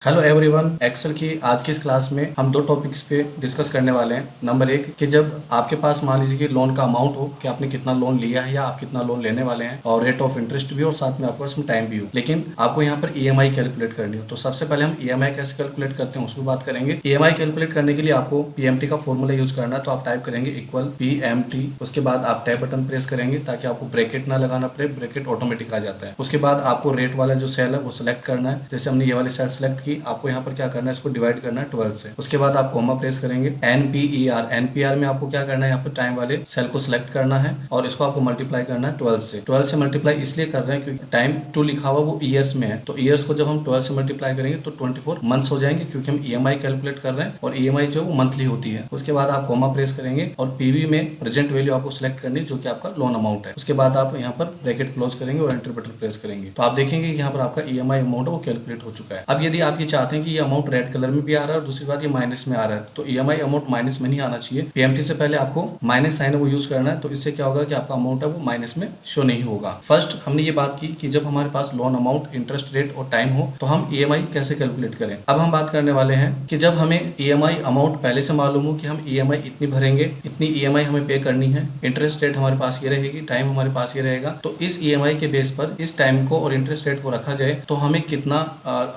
Hello everyone, Excel की आज की इस क्लास में हम दो टॉपिक्स पे डिस्कस करने वाले हैं। नंबर एक कि जब आपके पास मान लीजिए कि लोन का अमाउंट हो कि आपने कितना लोन लिया है या आप कितना लोन लेने वाले हैं, और रेट ऑफ इंटरेस्ट भी हो, साथ में आपके पास टाइम भी हो, लेकिन आपको यहाँ पर ईएमआई कैलकुलेट करनी हो। तो सबसे पहले हम ईएमआई कैसे कैलकुलेट करते हैं उसमें बात करेंगे। ईएमआई कैलकुलेट करने के लिए आपको पीएमटी का फॉर्मूला यूज करना है। तो आप टाइप करेंगे इक्वल पीएमटी, उसके बाद आप टैब बटन प्रेस करेंगे ताकि आपको ब्रैकेट ना लगाना पड़े, ब्रैकेट ऑटोमेटिक आ जाता है। उसके बाद आपको रेट वाला जो सेल है वो सिलेक्ट करना है। जैसे हमने ये वाली सेल सिलेक्ट की, आपको यहाँ पर क्या करना है, इसको डिवाइड करना है 12 से। उसके बाद आप कॉमा प्रेस करेंगे। एनपीईआर, एनपीआर में आपको क्या करना है, यहाँ पर टाइम वाले सेल को सिलेक्ट करना है और इसको आपको मल्टीप्लाई करना है 12 से। 12 से मल्टीप्लाई इसलिए कर रहे हैं क्योंकि टाइम 2 लिखा हुआ वो ईयर्स में है, तो ईयर्स को जब हम 12 से मल्टीप्लाई करेंगे तो 24 मंथ्स हो जाएंगे, क्योंकि हम ईएमआई कैलकुलेट कर रहे हैं और ईएमआई जो वो मंथली होती है। उसके बाद आप कॉमा प्रेस करेंगे और पीवी में प्रेजेंट वैल्यू आपको सिलेक्ट करनी है जो कि आपका लोन अमाउंट है। उसके बाद आप यहाँ पर ब्रैकेट क्लोज करेंगे और एंटर बटन प्रेस करेंगे, तो आप देखेंगे कि यहाँ पर आपका ईएमआई अमाउंट वो कैलकुलेट हो चुका है। अब यदि आप ये चाहते हैं कि ये अमाउंट रेड कलर में भी आ रहा है और दूसरी बात ये माइनस में आ रहा है, तो ईएमआई अमाउंट माइनस में नहीं आना चाहिए। पीएमटी से पहले आपको माइनस साइन वो यूज करना है, तो इससे क्या होगा कि आपका अमाउंट है वो माइनस में शो नहीं होगा। फर्स्ट हमने ये बात की कि जब हमारे पास लोन अमाउंट, इंटरेस्ट रेट और टाइम हो तो हम ईएमआई कैसे कैलकुलेट करें। अब हम बात करने वाले हैं कि जब हमें ईएमआई अमाउंट पहले से मालूम हो कि हम ईएमआई इतनी भरेंगे, इतनी ईएमआई हमें पे करनी है, इंटरेस्ट रेट हमारे पास ये रहेगी, टाइम हमारे पास ये रहेगा, तो इस ईएमआई के बेस पर इस टाइम को और इंटरेस्ट रेट को रखा जाए तो हमें कितना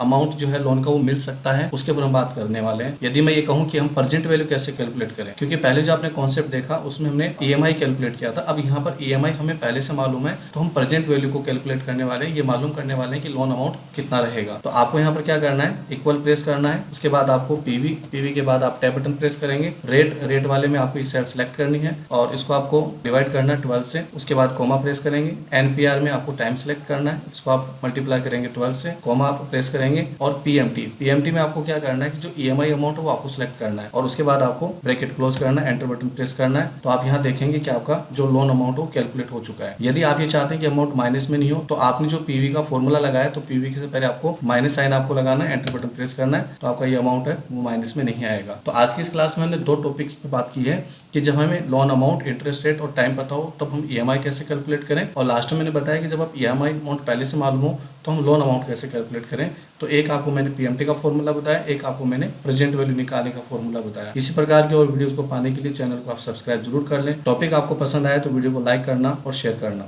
अमाउंट जो है लोन का वो मिल सकता है, उसके ऊपर हम बात करने वाले हैं। यदि मैं ये कहूँ कि हम प्रेजेंट वैल्यू कैसे कैलकुलेट करें, क्योंकि पहले जो आपने कॉन्सेप्ट देखा उसमें हमने ईएमआई कैलकुलेट किया था, अब यहाँ पर ईएमआई हमें पहले से मालूम है तो हम प्रेजेंट वैल्यू को कैलकुलेट करने वाले हैं, ये मालूम करने वाले हैं कि लोन अमाउंट कितना रहेगा। तो आपको यहाँ पर क्या करना है, इक्वल प्रेस करना है। उसके बाद आपको पीवी के बाद आप टैब बटन प्रेस करेंगे। रेट वाले में आपको ये सेल सेलेक्ट करनी है और इसको आपको डिवाइड करना है 12 से। उसके बाद कॉमा प्रेस करेंगे। एनपीआर में आपको टाइम सेलेक्ट करना है, इसको आप मल्टीप्लाई करेंगे 12 से, कॉमा आप प्रेस करेंगे। और पीएमटी में आपको क्या करना है कि जो ईएमआई अमाउंट है वो आपको सिलेक्ट करना है और उसके बाद आपको ब्रैकेट क्लोज करना है, एंटर बटन प्रेस करना है। तो आप यहाँ देखेंगे कि आपका जो लोन अमाउंट हो कैलकुलेट हो चुका है। यदि आप ये चाहते हैं कि अमाउंट माइनस में नहीं हो तो आपने जो पीवी का फॉर्मूला लगाया तो पीवी से पहले आपको माइनस साइन आपको लगाना है, एंटर बटन प्रेस करना है, तो आपका ये अमाउंट है वो माइनस में नहीं आएगा। तो आज की इस क्लास में हमने दो टॉपिक्स पे बात की है कि जब हमें लोन अमाउंट, इंटरेस्ट रेट और टाइम पता हो तब हम ईएमआई कैसे कैलकुलेट करें, और लास्ट में मैंने बताया कि जब आप ईएमआई अमाउंट पहले से मालूम हो तो हम लोन अमाउंट कैसे कैलकुलेट करें। तो एक आपको मैंने पीएमटी का फॉर्मूला बताया, एक आपको मैंने प्रेजेंट वैल्यू निकालने का फॉर्मूला बताया। इसी प्रकार के और वीडियोस को पाने के लिए चैनल को आप सब्सक्राइब जरूर कर लें। टॉपिक आपको पसंद आए तो वीडियो को लाइक करना और शेयर करना।